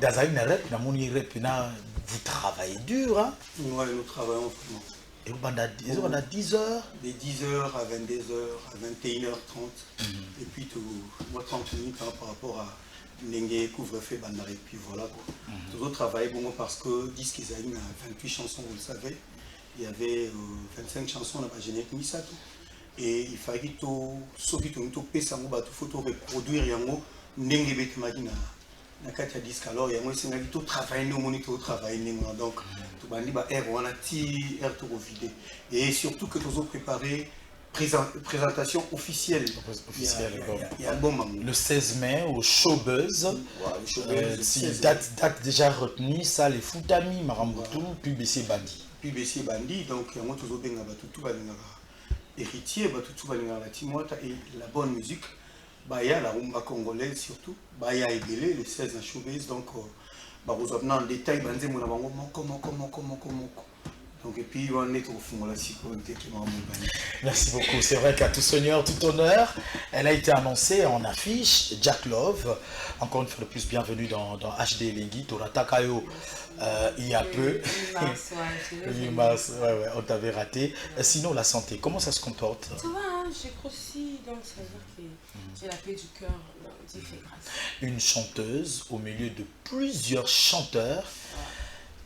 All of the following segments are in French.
Dazali na rep, na moni rep, vous travaillez dur, hein? Oui, nous travaillons vraiment. Et vous pendant 10 heures? De 10h à 22h, à 21h30. Et puis, tout, 30 minutes hein, par rapport à Nengue, couvre-feu, bandar. Et puis voilà. Toujours travailler bon, parce que disque ils avaient 28 chansons, vous le savez. Il y avait 25 chansons, on n'a pas générique ni ça tout. Et il fallait que tout, sauf que tout, tout faut reproduire yango Nengue Betemadi na kati ya disque. Alors il y a moi c'est tout travailler nous monitor travailler donc tout bandi ba air on a ti air tout vidé et surtout que nous avons préparé présentation officielle. Il y a album le 16 mai au Showbuzz. Si date déjà retenue, ça les Foutami Marambutu PBC Bandi. PBC Bandi donc il y a moi toujours benga tout héritier tout la Timota et la bonne musique. Baya la rumba congolaise surtout. Baya Ebele le 16 en Showbuzz donc vous avez en détail banze mon bango comment. Donc, et puis, on est au fond de la sécurité qui m'a amené. Merci beaucoup. C'est vrai qu'à tout seigneur, tout honneur, elle a été annoncée en affiche. Jack Love, encore une fois de plus, bienvenue dans HD Lingui. Torata Kayo, il y a peu. Mars, ouais, on t'avait raté. Sinon, la santé, comment ça se comporte? Ça va, hein, j'ai grossi, donc ça veut dire que j'ai la paix du cœur. Dieu fait grâce. Une chanteuse au milieu de plusieurs chanteurs.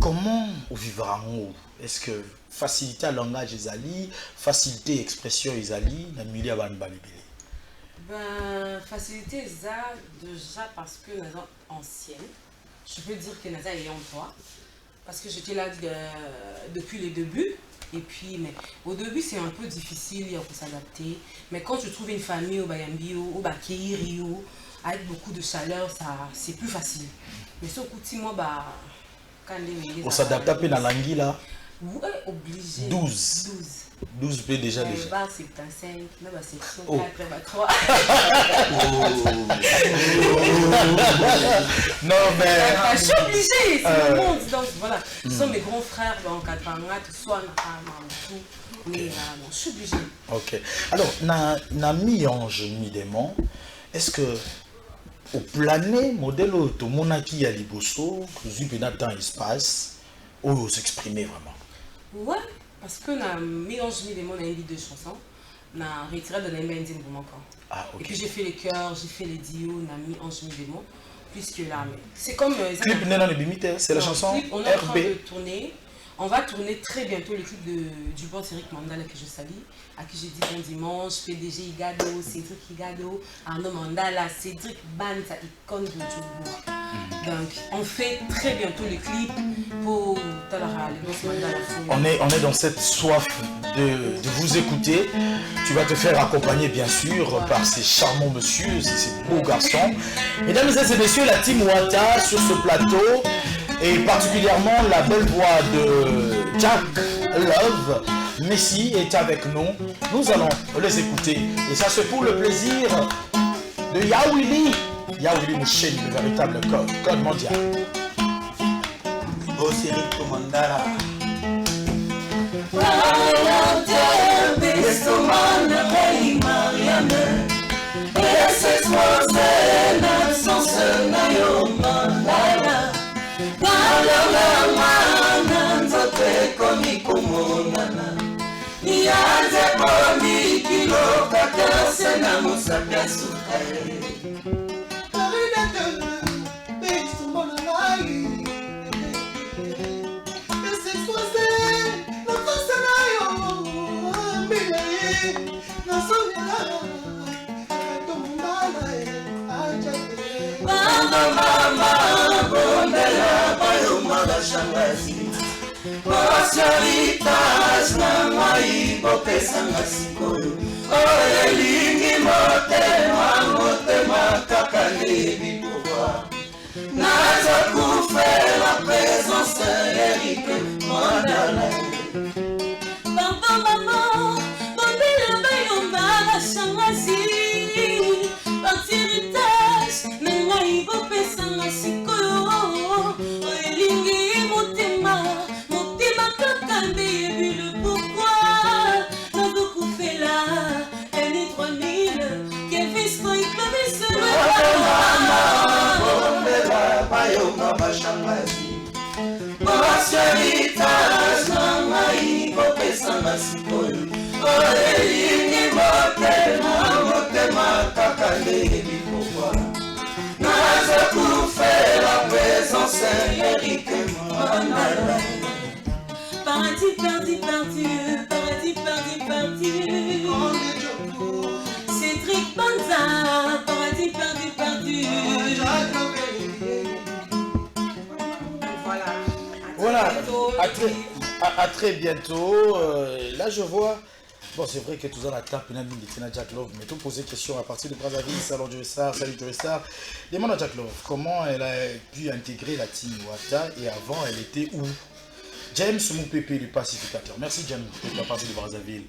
Comment on vivra en haut? Est-ce que facilité à langage Ezali, facilité expression Ezali, dans le milieu à Banbalibili? Ben, facilité ça déjà parce que nous sommes anciennes. Je peux dire que nous sommes ayant droit. Parce que j'étais là depuis les débuts. Et puis, mais au début, c'est un peu difficile, il faut s'adapter. Mais quand tu trouves une famille au Bayambi, au Bakeiri, avec beaucoup de chaleur, c'est plus facile. Mais ce coup-ci, moi, bah. On s'adapte à peine à l'anguille là. Oui, obligé. 12 P déjà. C'est 75, là c'est 3. Non mais. Je suis obligée, c'est le monde. Donc voilà, ce sont mes grands frères en 80, tout soit tout. Mais je suis obligée. Ok. Alors, na mi-ange, mi-démon, est-ce que au plané, modèle tout le monde qui a liboso, que nous temps espace, où s'exprimer vraiment. Ouais, parce que na mi-ange, mi-démon, on a écrit 2 chansons. On a retiré de l'embendine pour mon corps. Ah, ok. Et puis j'ai fait les chœurs, j'ai fait les dios, on a mi-ange, mi-démon. Puisque là, c'est comme. Clip Nena le Bimite, c'est la chanson clip, on est en train RB. de tourner. On va tourner très bientôt le clip du boss Eric Mandala que je salue, à qui j'ai dit bon dimanche, PDG Igado, Cédric Igado, Arnaud Mandala, Cédric Banza, icône de Djogo. Donc on fait très bientôt le clip pour Talara, le boss Mandala. On est dans cette soif de vous écouter. Tu vas te faire accompagner bien sûr par ces charmants messieurs, ces beaux garçons. Mesdames et messieurs, la team Wata sur ce plateau. Et particulièrement la belle voix de Jack Love. Messi est avec nous. Nous allons les écouter. Et ça c'est pour le plaisir de Yawili. Yawili Mouchen, le véritable code mondial. Eric Mandala. Posibilitas na mai bopesa ngasikoyo o elingi motema kaka lebi pouvoir naza kufe la présence Eric Mandala. Pardon maman, bambela bayomba shangasi Posibilitas na mai bopesa ngasikoyo o elingi motema le pourquoi dans beaucoup fait là N3000 Kevin Stoic Maman bayonga bashangazi Marcelitas na ngai kopesanga sikoyo oyelingi motema kaka ndeyebi kokwa naza kufela présence Eric Mandala Paradis perdu, perdu, paradis perdu, perdu. Cédric Banza, paradis perdu, perdu. Voilà, à très bientôt. Là, je vois. Bon, c'est vrai que tout ça, la tape, Jack Love, mais tout poser question à partir de Brazzaville. Salut Joey Star, salut Joey Star. Demande à Jack Love comment elle a pu intégrer la team Wata et avant, elle était où? James Moupépé, le pacificateur. Merci James d'être à partir de Brazzaville.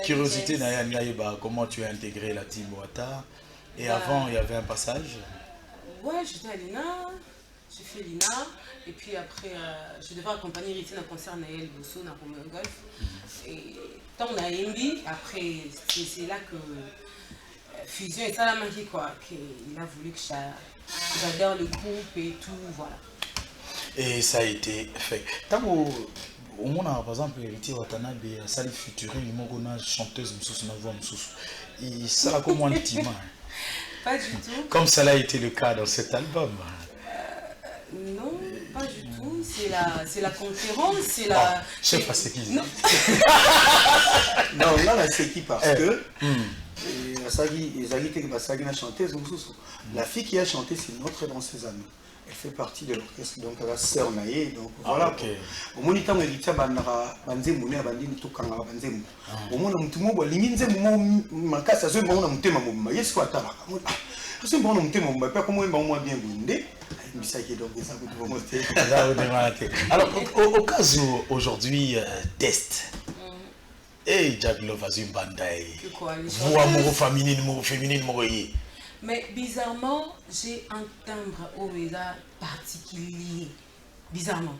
Curiosité, Nayaeba, comment tu as intégré la team Wata? Et avant, il y avait un passage? Ouais, j'étais à l'INA, j'ai fait l'INA, et puis après, je devais accompagner Riti dans le concert Naël Bosso dans Romeo Golf. Et tant on a MB, après, c'est là que Fusion et Salamaki, quoi, qu'il a voulu que j'adore le groupe et tout, voilà. Et ça a été fait. Tant au monde, par exemple, Héritier Watanabe, Salif Futurine, une chanteuse, une voix, et ça a comme un petit main. Pas du tout. Comme ça a été le cas dans cet album. Non, pas du tout. C'est la conférence, c'est la... Je sais pas ce qu'il dit. Non, là, c'est qui parce que... La fille qui a chanté, c'est une autre danseuse amie. Elle fait partie de l'orchestre, donc elle a sœur Naye, donc voilà. Au moins, il y a des gens qui ont été au moins, alors, au cas où aujourd'hui, test. Et Jack Love a une bandaille. Vous, amoureux féminine, mais bizarrement, j'ai un timbre au Veda particulier. Bizarrement.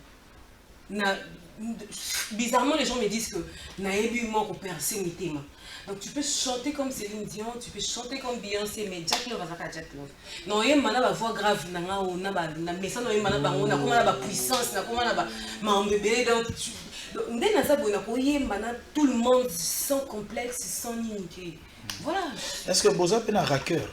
Bizarrement, les gens me disent que Naebi mort au percé mi thème. Donc tu peux chanter comme Céline Dion, tu peux chanter comme Beyoncé, mais Jack Love va Jack Love. Non, il y a une voix grave, il y a une puissance, il y a un bébé. Donc tout le monde sans complexe, sans unité. Voilà. Est-ce que Boza est un raqueur?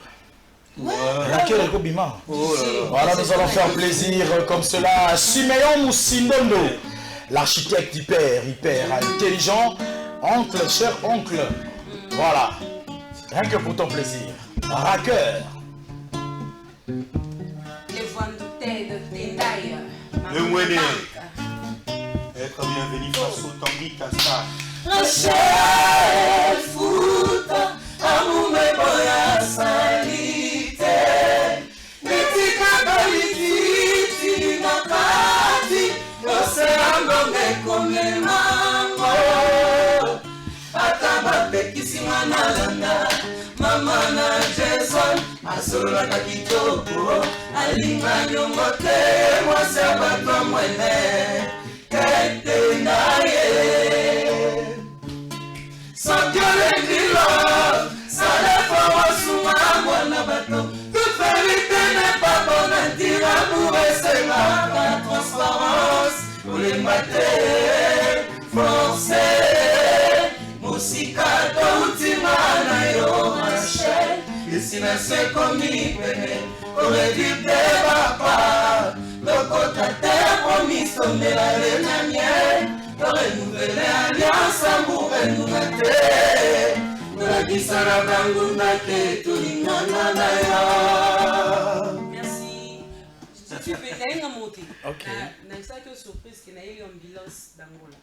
Ouais. Raqueur et Kobima. Voilà, nous allons faire plaisir comme cela à Simeon Moussindondo, l'architecte hyper intelligent, oncle, cher oncle. Voilà, rien que pour ton plaisir. Raqueur. Les voix de tête, de taille. Le Mouéné. Être bienvenu face au Tanguy Kasta. Rachel Fouta, Amoume Boya Salite, Netika Dolititi Nakati, Yoserango Mekome Mango, Ataba Bekisima Nalanda, Mama na Jason, Asola Kakitoko, Alinga Nyongote, Mwasabaka Mwene, Kete Naye. Sans que les villas, ça les fait souvent na bateau. Toute vérité n'est pas bonne à dire, amour et c'est la transparence. Pour les matins, forcés, Moussika, Toutima, Nayo, Rachel. Ici, c'est comme il venait, aurait dû papa. Le côté promis, on est la mienne. Renouveler alliance amour renouvelé Nagisa bangundate tulingana na ya. Merci. Tu peux monter. Ok. Nagisa que surprise qu'il y a eu une ambulance d'Angola.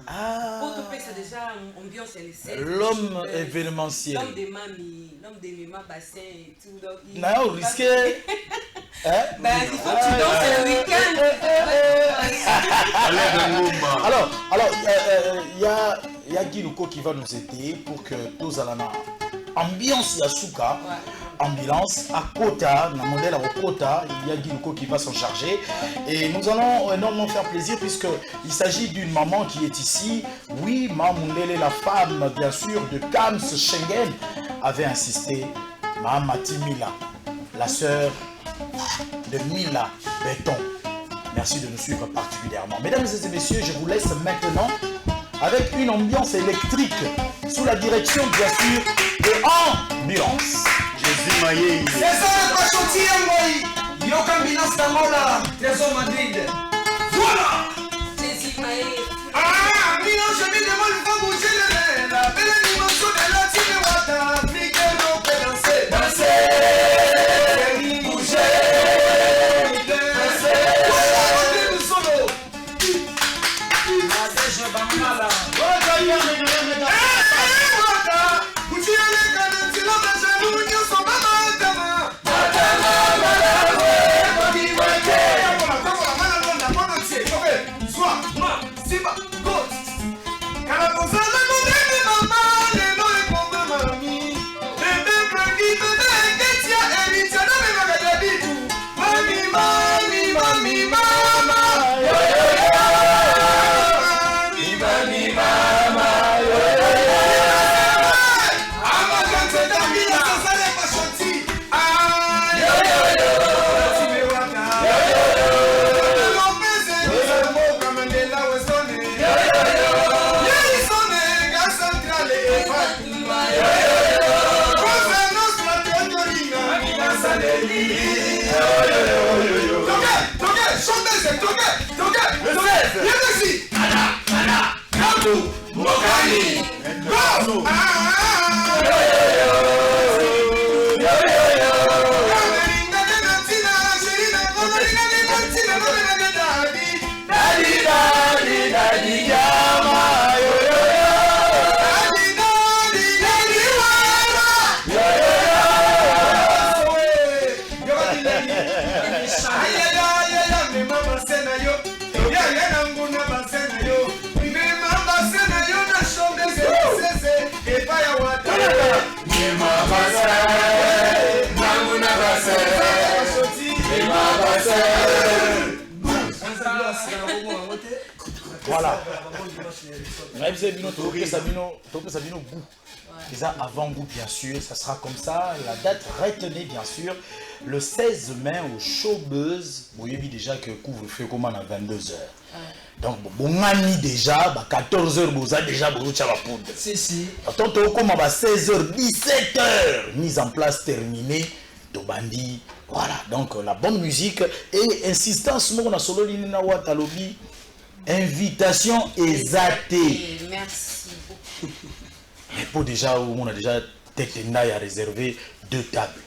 Ah. Pour te c'est déjà une ambiance elle est. L'homme événementiel. L'homme des mamies, l'homme des mémas bassin et tout. N'a pas risqué. Ben il faut que tu danses le week-end. Alors, il y a Giluko qui va nous aider pour que tous allons ambiance Yasuka, ambulance à Kota, dans le modèle à Kota, il y a Giluko qui va s'en charger et nous allons énormément faire plaisir puisque il s'agit d'une maman qui est ici. Oui, Mamundele, la femme bien sûr de Kams Schengen, avait insisté. Mama Timila, la sœur de Mila Béton. Merci de nous suivre particulièrement. Mesdames et messieurs, je vous laisse maintenant avec une ambiance électrique sous la direction, bien sûr, de Ambiance. Jésus Maïe. C'est ça la Pachoti Yangoï. Yokambina Stamola, Trésor Madrid. Voilà. Jésus Maïe. Ah, Mino, je me demande pas bouger les mains. La belle dimension de la team Wata. Africaine, on peut danser. Danser. Bouger. Danser. Voilà, nous solo. Nadège Bangala. Voilà. Avant-goût, bien sûr, ça sera comme ça. La date, retenez bien sûr, le 16 mai au Showbuzz. Vous voyez déjà que couvre-feu comme à 22h. Donc, bon, déjà, à 14h, vous avez déjà beaucoup de poudre. Si. Attends, comme à 16h, 17h, mise en place, terminée. Tobandi, voilà. Donc, la bonne musique et insistance, on a solo l'ina watalobi. Invitation exatée. Merci beaucoup. Mais pour déjà, on a déjà Tekena à réserver 2 tables.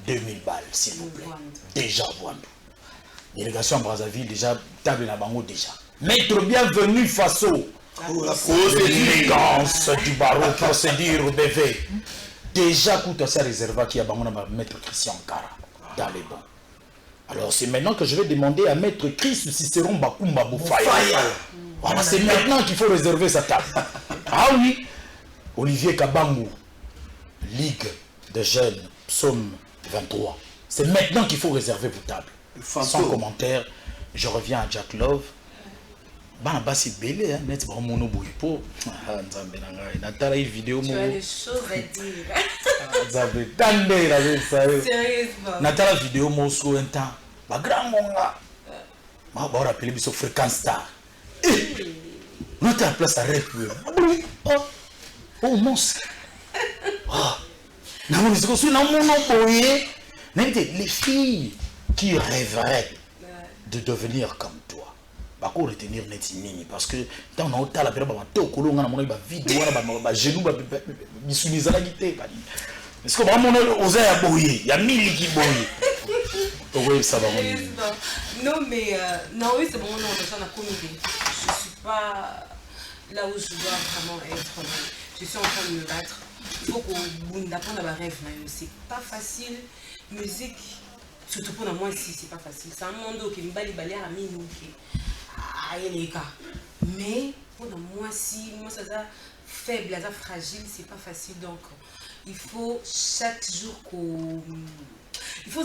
2000 balles, s'il vous plaît. Déjà, Wando. Délégation à Brazzaville, déjà, table na bango déjà. Maître bienvenue Faso. L'élégance du barreau, procédure bébé. Déjà, coûte assez réservé qui a bango na Maître Christian Kara. Dans les bons. Alors c'est maintenant que je vais demander à Maître Christ Cicéron Bakumba Boufaya. Voilà, c'est maintenant qu'il faut réserver sa table. Ah oui, Olivier Kabangou, Ligue de jeunes, psaume 23. C'est maintenant qu'il faut réserver vos tables. Sans commentaire, je reviens à Jack Love. Bana basi belé, hein, net ba mono boyipo. Nzambe na ngai. Natala hii vidéo mo. Tu as des choses à dire. Nzambe tande la ça. Sérieusement. Natala vidéo mo so un temps. Ba grand monga. Ma ba rappeler biso fréquence star. Notre place à rêve. Oh monstre. Ah. Na mo biso so na mono boye. Les filles qui rêveraient de devenir comme toi. Bah quoi retenir net nini parce que tant on a autant la période bah t'es au colon on a mon bah vidéo bah genou bah bisoumise la guitare est-ce que vraiment on osait aboyer il y a 1000 qui boyer oui ça va non mais non oui c'est bon non on a communiqué je suis pas là où je dois vraiment être je suis en train de me battre il faut qu'on apprenne à ma rêve mais c'est pas facile musique surtout pour moi ici c'est pas facile c'est un monde qui me bali à mine mais pour moi si moi ça faible ça fragile c'est pas facile donc il faut chaque jour qu'on il faut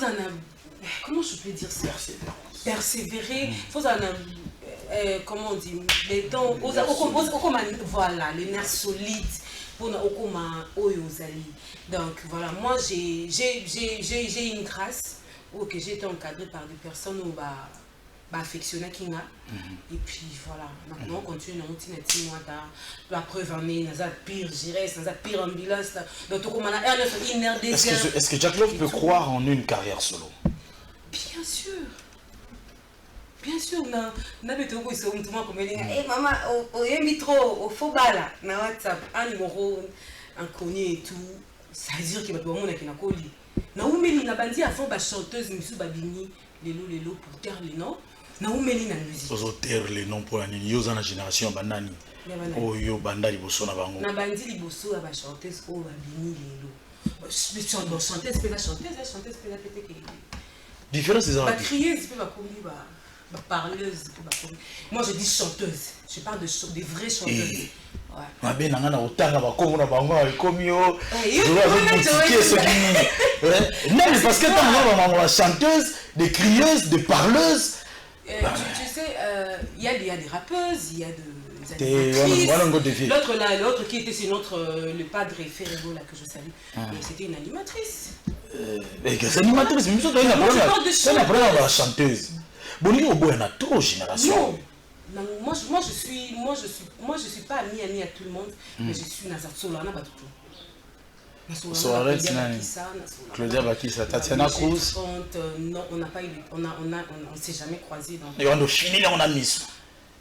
comment je peux dire ça persévérer il faut comment on dit mais donc voilà les nerfs solides pour donc voilà moi j'ai une grâce que j'ai été encadrée par des personnes où affectionné Kinga. Et puis voilà, maintenant on continue dans petit net mois la preuve en est dans pire gyrès, dans pire ambulance. Donc on a est-ce que Jack Love peut croire en une carrière solo? Bien sûr. Bien sûr, on a des gens qui sont comme hey maman, on est mis trop au faux bala na WhatsApp, un numéro inconnu et tout. Ça veut dire qu'il va tout le monde qui n'a collé. Na umeli na bandi avant ba chanteuse misu babini lelo pour taire les noms. Na umeli na musique. Pour taire les noms pour la yoza na génération banani. Oh yo banda liboso na bango. Na bandi liboso ba chanteuse o babini lelo. Mais chanteuse peut la chanteuse peut la péter que. Différence des artistes. Ba crieuse peut ba combi ba parleuse peut ba combi. Moi je dis chanteuse. Je parle de vraies chanteuses. Ma belle n'a autant à comme on a bango comme yo. Non mais parce que t'as une chanteuse, des crieuses, des parleuses. Tu sais, il y a des rappeuses, il y a des actrices. L'autre qui était c'est le padre Ferrero là que je salue. C'était une animatrice. C'est animatrice, mais c'est un problème la chanteuse. Bon, il y a trop de générations. Non, moi je suis pas amie à tout le monde, mais je suis Nazar Solana Batutu. Claudia Bakissa, Tatiana Cruz. Non, on n'a pas eu, on s'est jamais croisés. Et on a fini, on a mis.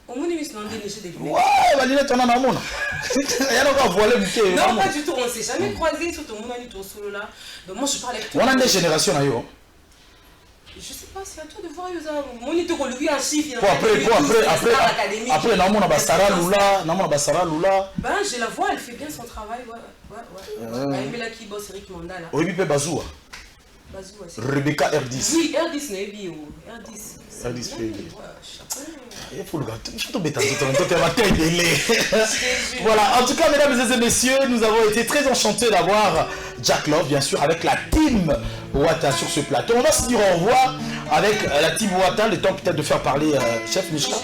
On m'a mis dans des déchets des ouais, Valérie, tu en as un monde. Il y a encore volé le non, pas du tout, on s'est jamais croisés, surtout mon ami ton solo là. Donc moi je parle avec tout le monde. On a des générations là, yo. Je sais pas, c'est à toi de voir Yosa. Mon ito ko lui en chiffre. Après, non, on a Bassara Lula. Ben, je la vois, elle fait bien son travail. Ouais. Elle met la qui bosse Eric Mandala. Oui, puis Bazoua. Rebecca R10. Oui, R10 n'est bio. R10 fait bien. Il faut le gâteau. Je suis tombé dans voilà, en tout cas, mesdames et messieurs, nous avons été très enchantés d'avoir Jack Love, bien sûr, avec la team Wata sur ce plateau. On va se dire au revoir avec la team Wata, le temps peut-être de faire parler chef Mishka.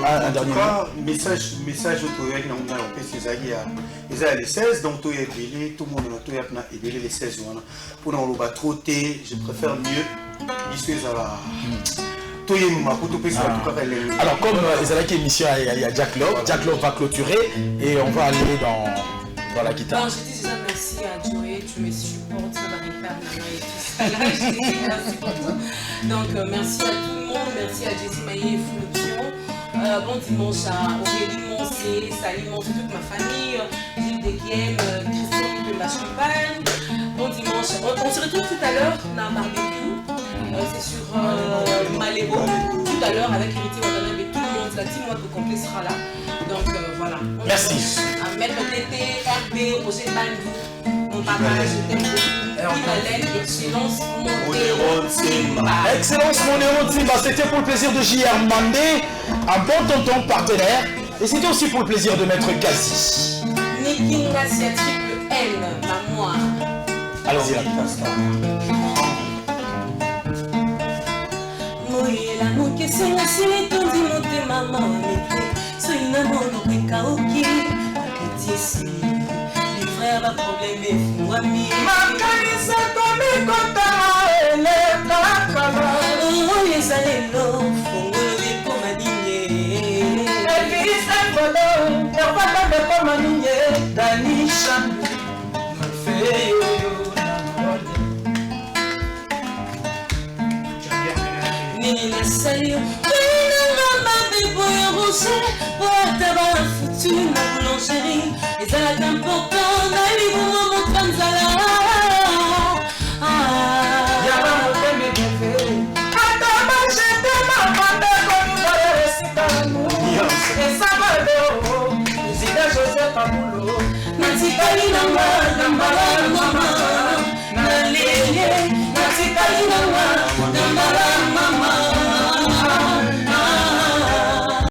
Un dernier message au Toyek, on a les 16, donc Toyek, tout le monde a les 16. Pour nous trotter, je préfère mieux. Alors comme Ezalaki émission, il y a Jack Love va clôturer et on va aller dans la guitare. Non, je dis déjà merci à Joey, tu me supportes, ça va me faire et tout ça. Merci pour toi. Donc merci à tout le monde, merci à Jessie Maillé et Fouloption. Bon dimanche à Aurélie Moncé, Salim Moncé, toute ma famille, Gilles Dekiem, Christian de la Champagne. Bon dimanche, on se retrouve tout à l'heure dans un barbecue. C'est sur Malébo, tout à l'heure avec Héritier Watanabe et tout le monde, la team Watt complet sera là. Donc voilà. Merci. À Maître TT, RB, Roger Bandou, mon papa, je t'aime beaucoup. Ivalène, excellence, Montéro Timba. Excellence, Montéro Timba, c'était pour le plaisir de JR Mandé, un bon tonton partenaire. Et c'était aussi pour le plaisir de Maître Gazi. Nikinga, c'est triple N, ma moi. Allons-y, la guitare. moyela moke senga sili tondi motema monete soki na mono ekauki aketiesi livre baprobleme efungwami makanisa komikotama elekakala oyo eza lelo fongolo bekoma dinye evise volo efata bekoma ninye danisha mafeyoyo nini nasali yo toinanga mabe boyo rouge po ata bafutu na boulangerie ezalaka important na libuma moka nzala yaba moteme defe ata bajete mabandeko mibale esikanu esabalo ezida joseph abulo natikali na